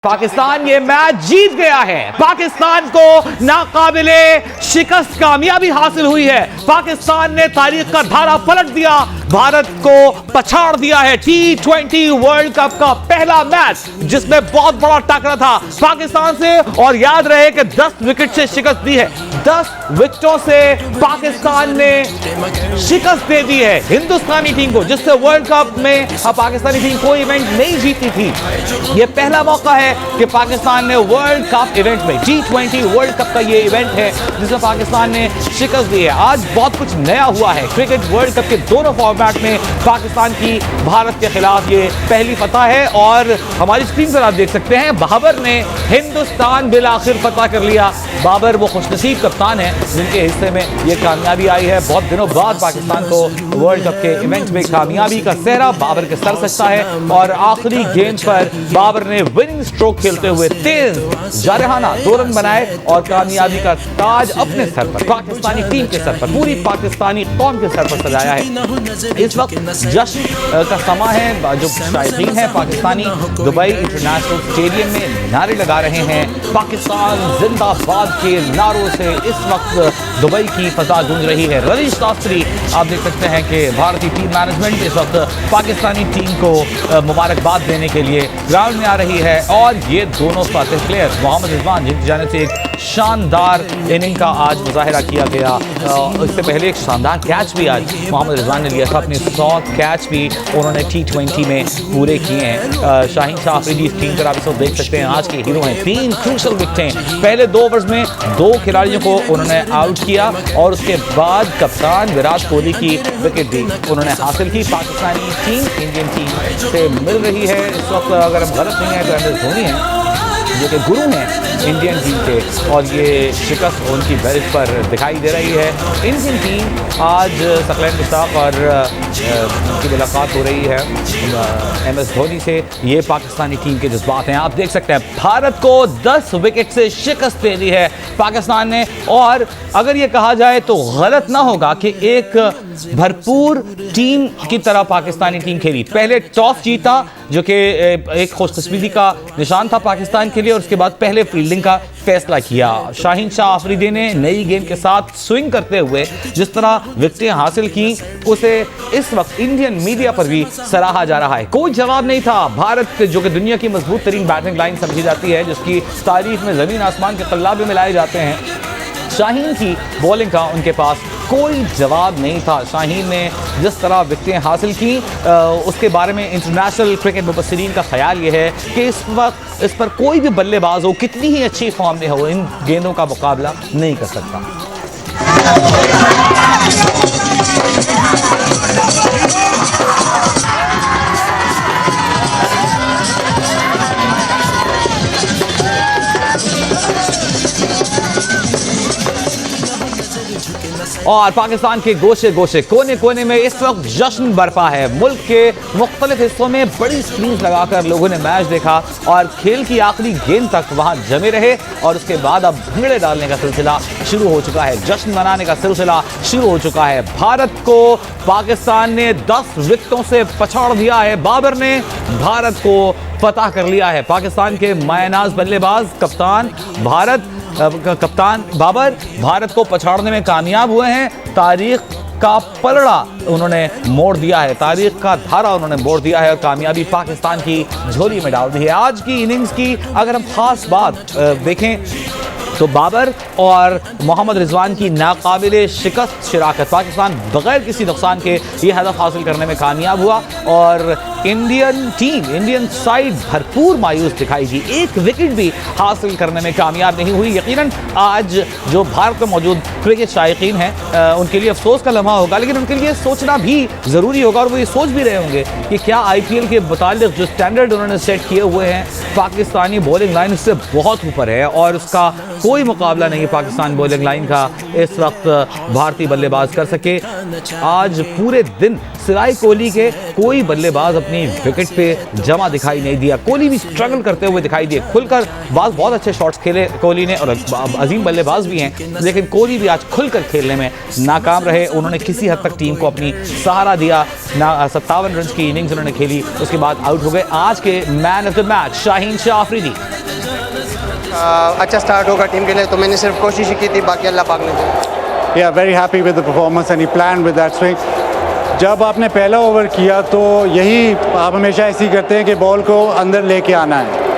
पाकिस्तान ये मैच जीत गया है। पाकिस्तान को नाकाबिले शिकस्त कामयाबी हासिल हुई है। पाकिस्तान ने तारीख का धारा पलट दिया, भारत को पछाड़ दिया है। T20 वर्ल्ड कप का पहला मैच जिसमें बहुत बड़ा टकरा था पाकिस्तान से, और याद रहे कि 10 विकेट से शिकस्त दी है। 10 विकेटों से पाकिस्तान ने शिकस्त दे दी है हिंदुस्तानी टीम को, जिससे वर्ल्ड कप में पाकिस्तानी टीम कोई इवेंट नहीं जीती थी। यह पहला मौका है कि पाकिस्तान ने वर्ल्ड कप इवेंट में, T20 वर्ल्ड कप का ये इवेंट है जिसमें पाकिस्तान ने शिकस्त दी है। आज बहुत कुछ नया हुआ है। क्रिकेट वर्ल्ड कप के दोनों फॉर्मेट में पाकिस्तान की भारत के खिलाफ ये पहली फतह है, और हमारी स्क्रीन पर आप देख सकते हैं बाबर ने हिंदुस्तान बिल आखिर फतह कर लिया। बाबर वो खुशनसीब कप्तान है जिनके हिस्से में ये कामयाबी आई है। बहुत दिनों बाद पाकिस्तान को वर्ल्ड कप के इवेंट में कामयाबी का सेहरा बाबर के सर सजता है, और आखिरी गेंद पर बाबर ने विनिंग स्ट्रोक खेलते हुए तेज जारहाना 2 रन बनाए और कामयाबी का ताज अपने सर पर, पाकिस्तानी टीम के सर पर, पूरी पाकिस्तानी कौम के सर पर सजाया है। इस वक्त जश्न का समा है। जो शायकीन है पाकिस्तानी दुबई इंटरनेशनल स्टेडियम में नारे लगा रहे हैं। पाकिस्तान जिंदाबाद के नारों से इस वक्त दुबई की फजा गूंज रही है। रवीश शास्त्री आप देख सकते हैं कि भारतीय टीम मैनेजमेंट इस वक्त पाकिस्तानी टीम को मुबारकबाद देने के लिए ग्राउंड में आ रही है, और ये दोनों फातिह प्लेयर मोहम्मद रिजवान जिनकी जाने से एक शानदार इनिंग का आज मुजाहिरा किया गया। इससे पहले एक शानदार कैच भी आज मोहम्मद रिजवान ने लिया था। अपने 100 कैच भी उन्होंने T20 में पूरे किए हैं। शाहीन शाह अफरीदी इस टीम पर आप इसको देख सकते हैं, आज के हीरो हैं। 3 क्रूशल विकेटें पहले 2 ओवर्स में 2 खिलाड़ियों को उन्होंने आउट किया, और उसके बाद कप्तान विराट कोहली की विकेट भी उन्होंने हासिल की। पाकिस्तानी टीम इंडियन टीम से मिल रही है इस वक्त, अगर हम गलत नहीं है तो MS धोनी है जो कि गुरु हैं इंडियन टीम के, और ये शिकस्त उनकी बेल्ट पर दिखाई दे रही है। इंडियन टीम आज सकलैन मुश्ताक और उनकी मुलाकात हो रही है MS धोनी से। ये पाकिस्तानी टीम के जज्बात हैं। आप देख सकते हैं भारत को 10 विकेट से शिकस्त दे दी है पाकिस्तान ने, और अगर ये कहा जाए तो गलत ना होगा कि एक भरपूर टीम की तरह पाकिस्तानी टीम खेली। पहले टॉस जीता जो कि एक खुशकिस्मती का निशान था पाकिस्तान के लिए, और उसके बाद पहले फील्डिंग का फैसला किया। शाहीन शाह अफरीदी ने नई गेंद के साथ स्विंग करते हुए जिस तरह विकेटें हासिल की, उसे इस वक्त इंडियन मीडिया पर भी सराहा जा रहा है। कोई जवाब नहीं था। भारत जो कि दुनिया की मजबूत तरीन बैटिंग लाइन समझी जाती है, जिसकी तारीफ में ज़मीन आसमान के कल्लाबे मिलाए जाते हैं, शाहीन की बॉलिंग का उनके पास कोई जवाब नहीं था। शाहीन ने जिस तरह विकेटें हासिल की उसके बारे में इंटरनेशनल क्रिकेट मुबस्सिरीन का ख्याल ये है कि इस वक्त इस पर कोई भी बल्लेबाज हो, कितनी ही अच्छी फॉर्म में हो, इन गेंदों का मुकाबला नहीं कर सकता। और पाकिस्तान के गोशे गोशे कोने कोने में इस वक्त जश्न बरपा है। मुल्क के मुख्तलिफ हिस्सों में बड़ी स्क्रीन लगाकर लोगों ने मैच देखा, और खेल की आखिरी गेंद तक वहां जमे रहे, और उसके बाद अब भंगड़े डालने का सिलसिला शुरू हो चुका है। जश्न मनाने का सिलसिला शुरू हो चुका है। भारत को पाकिस्तान ने 10 विकेटों से पछाड़ दिया है। बाबर ने भारत को फतह कर लिया है। पाकिस्तान के मायनाज बल्लेबाज कप्तान बाबर भारत को पछाड़ने में कामयाब हुए हैं। तारीख का पलड़ा उन्होंने मोड़ दिया है, तारीख का धारा उन्होंने मोड़ दिया है, और कामयाबी पाकिस्तान की झोली में डाल दी है। आज की इनिंग्स की अगर हम खास बात देखें तो बाबर और मोहम्मद रिजवान की नाकाबिले शिकस्त शराकत, पाकिस्तान बगैर किसी नुकसान के ये हदफ हासिल करने में कामयाब हुआ, और इंडियन साइड भरपूर मायूस दिखाई दी। एक विकेट भी हासिल करने में कामयाब नहीं हुई। यकीनन आज जो भारत में मौजूद क्रिकेट शायकीन हैं उनके लिए अफसोस का लम्हा होगा, लेकिन उनके लिए सोचना भी ज़रूरी होगा, और वो ये सोच भी रहे होंगे कि क्या IPL के मुतालिक जो स्टैंडर्ड उन्होंने सेट किए हुए हैं, पाकिस्तानी बॉलिंग लाइन इससे बहुत ऊपर है, और उसका कोई मुकाबला नहीं पाकिस्तान बॉलिंग लाइन का इस वक्त भारतीय बल्लेबाज कर सके। आज पूरे दिन सिवाय कोहली के कोई बल्लेबाज अपनी विकेट पे जमा दिखाई नहीं दिया। कोहली भी स्ट्रगल करते हुए दिखाई दिए, खुलकर बहुत अच्छे शॉट्स खेले कोहली ने, और अजीम बल्लेबाज भी हैं, लेकिन कोहली भी आज खुलकर खेलने में नाकाम रहे। उन्होंने किसी हद तक टीम को अपनी सहारा दिया। 57 रन की इनिंग्स उन्होंने खेली, उसके बाद आउट हो गए। आज के man of the match Shaheen Shah Afridi. अच्छा स्टार्ट होगा टीम के लिए, तो मैंने सिर्फ कोशिश ही की थी, बाकी अल्लाह पाक ने दिया। Yeah, very happy with the performance and he planned with that swing. जब आपने पहला ओवर किया तो यही आप हमेशा ऐसे ही करते हैं कि बॉल को अंदर लेके आना है।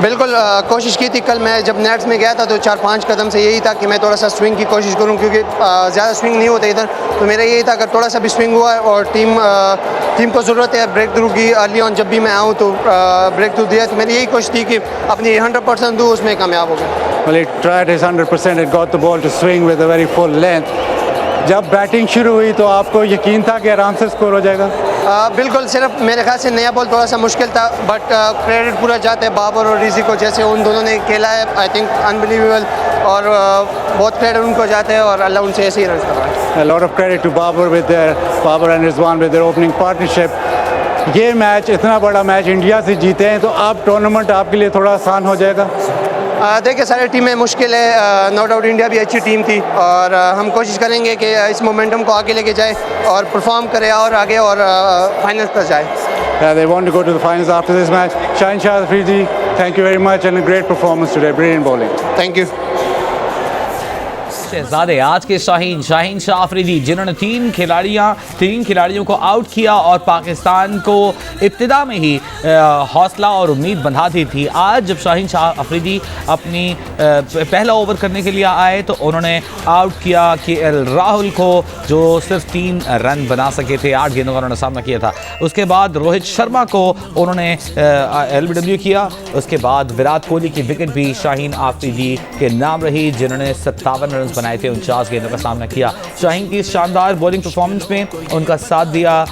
बिल्कुल कोशिश की थी। कल मैं जब नेट्स में गया था तो 4-5 कदम से यही था कि मैं थोड़ा सा स्विंग की कोशिश करूं, क्योंकि ज़्यादा स्विंग नहीं होता इधर, तो मेरा यही था अगर थोड़ा सा भी स्विंग हुआ और टीम को ज़रूरत है ब्रेक थ्रू की अर्ली ऑन, जब भी मैं आऊँ तो ब्रेक थ्रू दिया, तो मेरी यही कोशिश थी कि अपनी 100% दूँ, उसमें कामयाब हो गया। Well, he tried his 100%. It got the ball to swing with a very full length. जब बैटिंग शुरू हुई तो आपको यकीन था कि आराम से स्कोर हो जाएगा? बिल्कुल, सिर्फ मेरे ख्याल से नया बॉल थोड़ा सा मुश्किल था, बट क्रेडिट पूरा जाता है बाबर और रिजी को, जैसे उन दोनों ने खेला है, आई थिंक अनबिलीवेबल, और बहुत क्रेडिट उनको जाता है और अल्लाह उनसे ऐसे ही रन कर रहा है। A lot of credit to Babar and Rizwan with their opening partnership. ये मैच, इतना बड़ा मैच इंडिया से जीते हैं, तो अब टूर्नामेंट आपके लिए थोड़ा आसान हो जाएगा? देखिए, सारी टीमें मुश्किल है, नो डाउट इंडिया भी अच्छी टीम थी, और हम कोशिश करेंगे कि इस मोमेंटम को आगे लेके जाए और परफॉर्म करे और आगे और फाइनल तक जाए। Yeah, they want to go to the finals after this match. Shaheen Shah Afridi, thank you very much and a great performance today. Brilliant bowling. Thank you. शहजादे आज के शाहीन शाह अफरीदी, जिन्होंने तीन खिलाड़ियों को आउट किया और पाकिस्तान को इब्तिदा में ही हौसला और उम्मीद बंधा दी थी। आज जब शाहीन शाह अफरीदी अपनी पहला ओवर करने के लिए आए तो उन्होंने आउट किया केएल राहुल को, जो सिर्फ 3 रन बना सके थे। 8 गेंदों का उन्होंने सामना किया था। उसके बाद रोहित शर्मा को उन्होंने LBW किया। उसके बाद विराट कोहली की विकेट भी शाहीन अफरीदी के नाम रही, जिन्होंने 57 रन बनाए थे, 49 गेंदों का सामना किया। शाहीन की शानदार बॉलिंग परफॉर्मेंस में उनका साथ दिया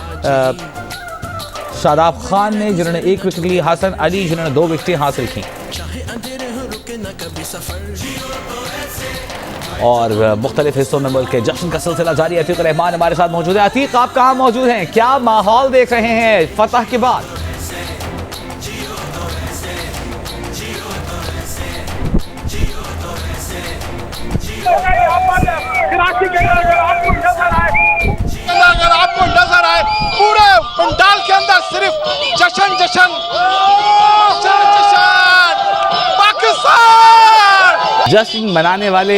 शादाब खान ने, जिन्होंने 1 विकेट ली, हसन अली जिन्होंने 2 विकेटें हासिल की, और मुख्तलिफ हिस्सों में मुल्क के जश्न का सिलसिला जारी है। अतीक रहमान हमारे साथ मौजूद है। अतीक, आप कहाँ मौजूद हैं? क्या माहौल देख रहे हैं फतह के बाद? अगर आपको नजर आए पूरे पंडाल के अंदर सिर्फ जश्न पाकिस्तान, जश्न मनाने वाले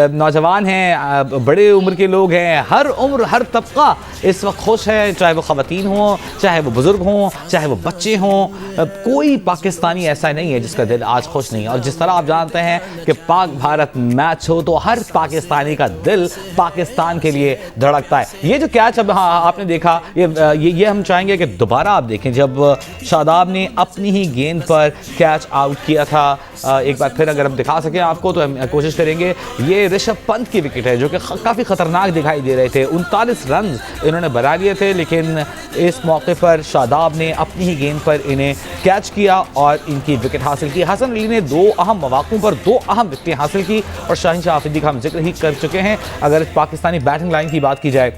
नौजवान हैं, बड़े उम्र के लोग हैं, हर उम्र हर तबका इस वक्त खुश है, चाहे वो ख़वातीन हों, चाहे वो बुज़ुर्ग हों, चाहे वो बच्चे हों। कोई पाकिस्तानी ऐसा नहीं है जिसका दिल आज खुश नहीं है। और जिस तरह आप जानते हैं कि पाक भारत मैच हो तो हर पाकिस्तानी का दिल पाकिस्तान के लिए धड़कता है। ये जो कैच अब आपने देखा, ये हम चाहेंगे कि दोबारा आप देखें, जब शादाब ने अपनी ही गेंद पर कैच आउट किया था। एक बार फिर अगर हम दिखा सकें आपको तो हम कोशिश करेंगे। ये ऋषभ पंत की विकेट है, जो कि काफ़ी ख़तरनाक दिखाई दे रहे थे। 39 रन इन्होंने बना लिए थे, लेकिन इस मौके पर शादाब ने अपनी ही गेंद पर इन्हें कैच किया और इनकी विकेट हासिल की। हसन अली ने 2 अहम मौक़ों पर 2 अहम विकेटें हासिल की, और शाहीन शाह अफरीदी का हम जिक्र ही कर चुके हैं। अगर पाकिस्तानी बैटिंग लाइन की बात की जाए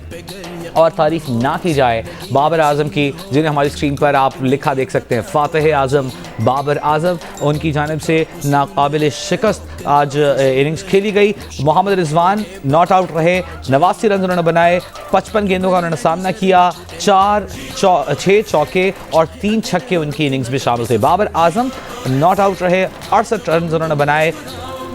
और तारीफ ना की जाए बाबर आजम की, जिन्हें हमारी स्क्रीन पर आप लिखा देख सकते हैं, फातिह आजम बाबर आजम, उनकी जानिब से नाकाबिल शिकस्त आज इनिंग्स खेली गई। मोहम्मद रिजवान नॉट आउट रहे, 89 रन उन्होंने बनाए, 55 गेंदों का उन्होंने सामना किया, 6 चौके और 3 छक्के उनकी इनिंग्स में शामिल थे। बाबर आजम नॉट आउट रहे, 68 रन उन्होंने बनाए,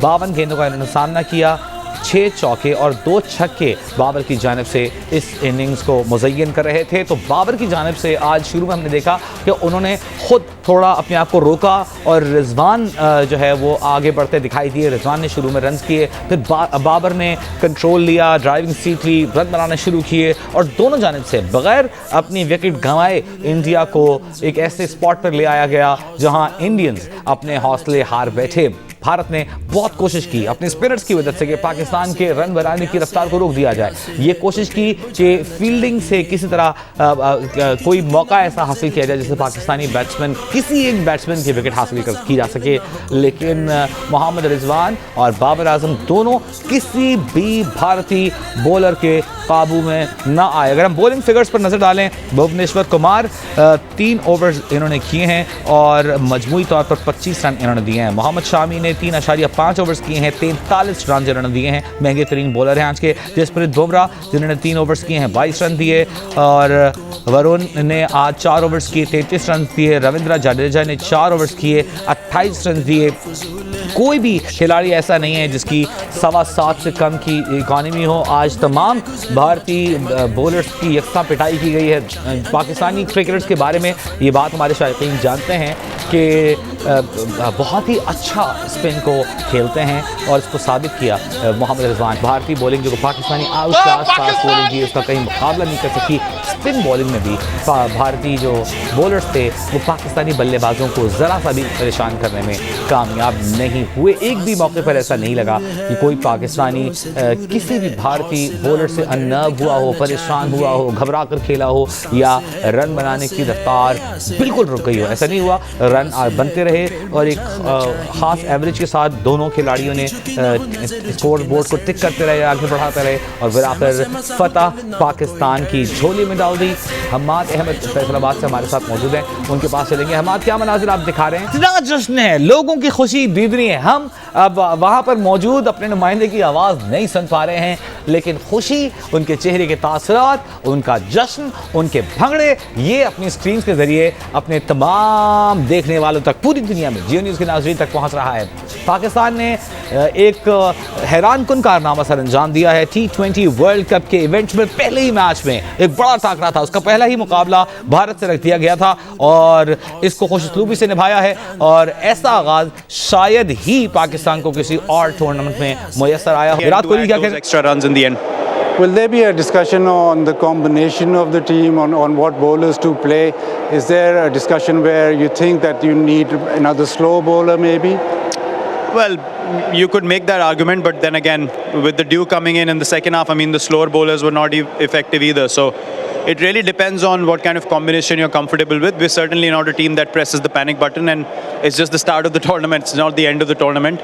52 गेंदों का उन्होंने सामना किया, 6 चौके और 2 छक्के बाबर की जानिब से इस इनिंग्स को मुज़य्यन कर रहे थे। तो बाबर की जानिब से आज शुरू में हमने देखा कि उन्होंने खुद थोड़ा अपने आप को रोका और रिजवान जो है वो आगे बढ़ते दिखाई दिए। रिजवान ने शुरू में रन किए, फिर बाबर ने कंट्रोल लिया, ड्राइविंग सीट ली, रन बनाना शुरू किए, और दोनों जानिब से बगैर अपनी विकेट गंवाए इंडिया को एक ऐसे स्पॉट पर ले आया गया जहां इंडियंस अपने हौसले हार बैठे। भारत ने बहुत कोशिश की अपने स्पिनर्स की वजह से कि पाकिस्तान के रन बनाने की रफ्तार को रोक दिया जाए। ये कोशिश की कि फील्डिंग से किसी तरह कोई मौका ऐसा हासिल किया जाए जिससे पाकिस्तानी बैट्समैन किसी एक बैट्समैन की विकेट हासिल की जा सके, लेकिन मोहम्मद रिजवान और बाबर आजम दोनों किसी भी भारतीय बॉलर के काबू में ना आए। अगर हम बॉलिंग फिगर्स पर नजर डालें, भुवनेश्वर कुमार 3 ओवर्स इन्होंने किए हैं और मजमूई तौर पर 25 रन इन्होंने दिए हैं। मोहम्मद शामी ने 3.5 ओवर्स किए हैं, 43 रन इन्होंने दिए हैं। महंगे तरीन बॉलर हैं आज के। जसप्रीत बुमराह जिन्होंने 3 ओवर्स किए हैं, 22 रन दिए, और वरुण ने आज 4 ओवर्स किए, 33 रन दिए। रविंद्र जडेजा ने 4 ओवर्स किए, 28 रन दिए। कोई भी खिलाड़ी ऐसा नहीं है जिसकी 7.25 से कम की इकॉनमी हो। आज तमाम भारतीय बॉलर्स की यकसा पिटाई की गई है। पाकिस्तानी क्रिकेटर्स के बारे में ये बात हमारे शायकीन जानते हैं कि बहुत ही अच्छा स्पिन को खेलते हैं और इसको साबित किया मोहम्मद रिजवान। भारतीय बॉलिंग जो पाकिस्तानी आउट क्लास बॉलिंग की, उसका कहीं मुकाबला नहीं कर सकी। स्पिन बॉलिंग में भी भारतीय जो बॉलर्स थे वो पाकिस्तानी बल्लेबाजों को ज़रा सा भी परेशान करने में कामयाब नहीं हुए। एक भी मौके पर ऐसा नहीं लगा कि कोई पाकिस्तानी किसी भी भारतीय बॉलर से अनब हुआ हो, परेशान हुआ हो, घबरा कर खेला हो या रन बनाने की रफ्तार बिल्कुल रुक गई हो। ऐसा नहीं हुआ, रन बनते रहे और एक ख़ास एवरेज के साथ दोनों खिलाड़ियों ने स्कोर बोर्ड को टिक करते रहे, आगे बढ़ाते रहे और फिर आकर फतह पाकिस्तान की झोली में डाल दी। हम्माद अहमद फैसलाबाद से हमारे साथ मौजूद हैं, उनके पास चलेंगे। हम्माद, क्या मनाजिर आप दिखा रहे हैं? इतना जश्न है, लोगों की खुशी दीदनी है। हम अब वहाँ पर मौजूद अपने नुमाइंदे की आवाज़ नहीं सुन पा रहे हैं, लेकिन खुशी, उनके चेहरे के तासुरात, उनका जश्न, उनके भंगड़े, ये अपनी स्क्रीन के ज़रिए अपने तमाम देखने वालों तक पूरी दुनिया में जियो न्यूज़ के नाज़रीन तक पहुँच रहा है। पाकिस्तान ने एक हैरानकुन कारनामा सर अंजाम दिया है। T20 वर्ल्ड कप के इवेंट में पहले ही मैच में एक बड़ा टाकरा था, उसका पहला ही मुकाबला भारत से रख दिया गया था और इसको खुशउस्लूबी से निभाया है और ऐसा आगाज शायद ही पाकिस्तान को किसी और टूर्नामेंट में मुयस्सर आया हो। विराट कोहली क्या कहते हैं? Will there be a discussion on the combination of the team, on what bowlers to play? Is there a discussion where you think that you need another slow bowler maybe? Well, you could make that argument, but then again, with the dew coming in the second half, I mean, the slower bowlers were not effective either. So it really depends on what kind of combination you're comfortable with. We're certainly not a team that presses the panic button, and it's just the start of the tournament. It's not the end of the tournament.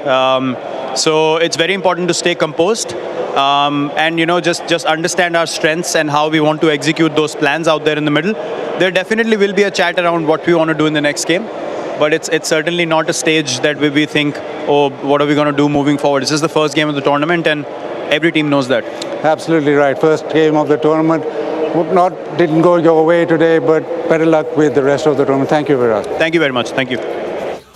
So it's very important to stay composed and just understand our strengths and how we want to execute those plans out there in the middle. There definitely will be a chat around what we want to do in the next game, but it's certainly not a stage that we think, oh, what are we going to do moving forward? This is the first game of the tournament, and every team knows that. Absolutely right. First game of the tournament. Didn't go your way today, but better luck with the rest of the tournament. Thank you, Virat. Thank you very much. Thank you.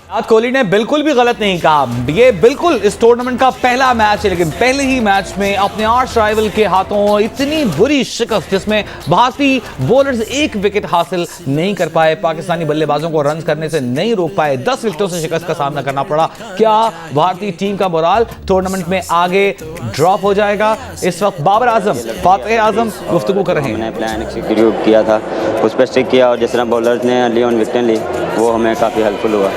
Virat Kohli ने बिल्कुल भी गलत नहीं कहा। ये बिल्कुल इस tournament का पहला मैच है, लेकिन पहले ही मैच में अपने आर्च राइवल के हाथों इतनी बुरी शिकस्त, जिसमें भारतीय बॉलर्स एक विकेट हासिल नहीं कर पाए, पाकिस्तानी बल्लेबाजों को रन करने से नहीं रोक पाए, 10 विकेटों से शिकस्त का सामना करना पड़ा। क्या भारतीय टीम का मोराल टूर्नामेंट में आगे ड्रॉप हो जाएगा? इस वक्त बाबर आजम, फातेह आजम गुफ्तगू कर रहे हैं। हमने प्लान एग्जीक्यूट किया था, उस पर स्टिक किया और जिस तरह बॉलर्स ने अर्ली ऑन विकेट ली वो हमें काफ़ी हेल्पफुल हुआ।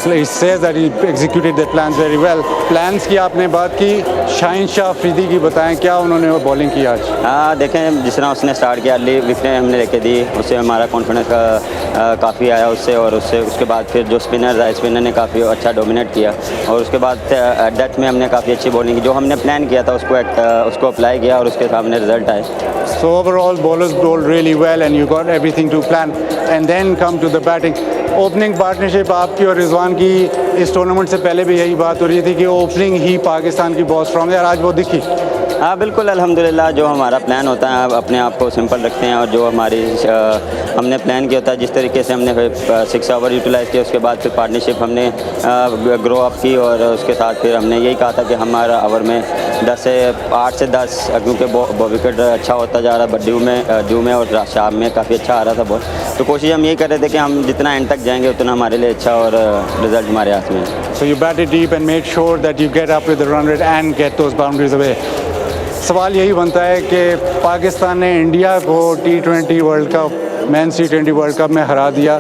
He says that he executed their plans very well. Plans की आपने बात की, शाहीन शाह अफरीदी की बताएं, क्या उन्होंने वो बॉलिंग की आज? हाँ, देखें जिस तरह उसने स्टार्ट किया, अर्ली विकेटें हमने लेके दी, उससे हमारा कॉन्फिडेंस काफ़ी आया उससे, और उसके बाद फिर जो स्पिनर ने काफ़ी अच्छा डोमिनेट किया और उसके बाद डेथ में हमने काफ़ी अच्छी बॉलिंग की। जो हमने प्लान किया था उसको अप्लाई किया और उसके सामने रिजल्ट आए। So overall bowlers bowled really well and you got everything to plan, and then come to the batting. Opening partnership आपकी और रिजवान की इस टूर्नामेंट से पहले भी यही बात हो रही थी कि ओपनिंग ही पाकिस्तान की बहुत स्ट्रॉन्ग है और आज वो दिखी। हाँ बिल्कुल, अल्हम्दुलिल्लाह। जो हमारा प्लान होता है अपने आप को सिंपल रखते हैं और जो हमारी हमने प्लान किया होता है, जिस तरीके से हमने 6 ओवर यूटिलाइज़ किया, उसके बाद फिर पार्टनरशिप हमने ग्रो अप की और उसके साथ फिर हमने यही कहा था कि हमारा ओवर में 8 से 10, क्योंकि विकेट अच्छा होता जा रहा है, ड्यू में और शाम में काफ़ी अच्छा आ रहा था बॉल, तो कोशिश हम यही कर रहे थे कि हम जितना एंड तक जाएंगे उतना हमारे लिए अच्छा और रिजल्ट हमारे हाथ में है। So you batted deep and made sure that you get up with the run rate and get those boundaries away. सवाल यही बनता है कि पाकिस्तान ने इंडिया को T20 world cup, men's T20 world cup में हरा दिया।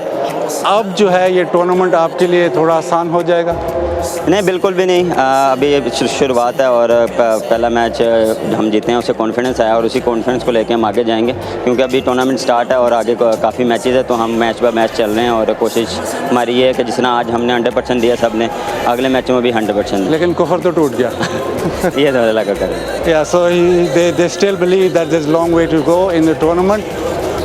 अब जो है ये टूर्नामेंट आपके लिए थोड़ा आसान हो जाएगा? नहीं, बिल्कुल भी नहीं। अभी ये शुरुआत है और पहला मैच हम जीते हैं, उससे कॉन्फिडेंस आया और उसी कॉन्फिडेंस को लेकर हम आगे जाएंगे, क्योंकि अभी टूर्नामेंट स्टार्ट है और आगे काफ़ी मैचेस है, तो हम मैच बाय मैच चल रहे हैं और कोशिश हमारी ये है कि जितना आज हमने 100% दिया सब ने, अगले मैचों में भी 100%। लेकिन कुफर तो टूट गया। ये तो लगा करें। Yeah, so they still believe that there's a long way to go in the tournament.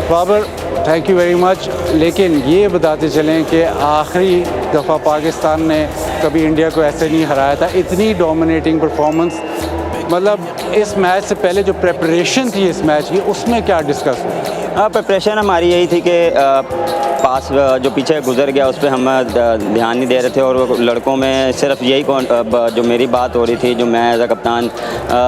Babar, thank you very much. लेकिन ये बताते चलें कि आखिरी दफ़ा पाकिस्तान ने कभी इंडिया को ऐसे नहीं हराया था, इतनी डोमिनेटिंग परफॉर्मेंस। मतलब इस मैच से पहले जो प्रेपरेशन थी इस मैच की, उसमें क्या डिस्कस हुआ? प्रिपरेशन हमारी यही थी कि पास जो पीछे गुजर गया उस पर हम ध्यान नहीं दे रहे थे, और लड़कों में सिर्फ यही जो मेरी बात हो रही थी, जो मैं एज अ कप्तान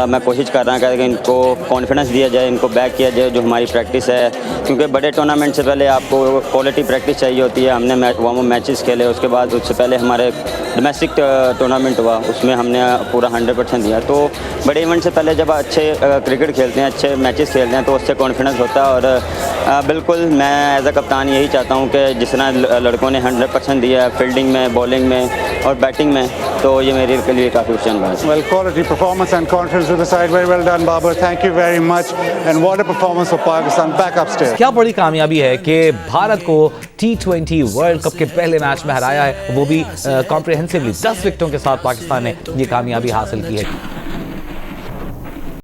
मैं कोशिश कर रहा था कि इनको कॉन्फिडेंस दिया जाए, इनको बैक किया जाए, जो हमारी प्रैक्टिस है, क्योंकि बड़े टूर्नामेंट से पहले आपको क्वालिटी प्रैक्टिस चाहिए होती है। हमने वार्म अप मैचेस खेले, उसके बाद उससे पहले हमारे डोमेस्टिक टूर्नामेंट हुआ, उसमें हमने पूरा 100% दिया। तो बड़े इवेंट से पहले जब अच्छे क्रिकेट खेलते हैं, अच्छे मैचेस खेलते हैं, तो उससे कॉन्फिडेंस होता है। और बिल्कुल मैं एज अ कप्तान यही चाहता हूँ कि जिस तरह लड़कों ने 100% दिया फील्डिंग में, बॉलिंग में और बैटिंग में, तो ये मेरे लिए काफ़ी खुशी बात है। Well, quality performance and confidence to the side. Very well done, Babar. Thank you very much. And what a performance for Pakistan. Back upstairs. क्या बड़ी कामयाबी है कि भारत को T20 वर्ल्ड कप के पहले मैच में हराया है, वो भी कॉम्प्रिहेंसिवली 10 विकेटों के साथ पाकिस्तान ने ये कामयाबी हासिल की है।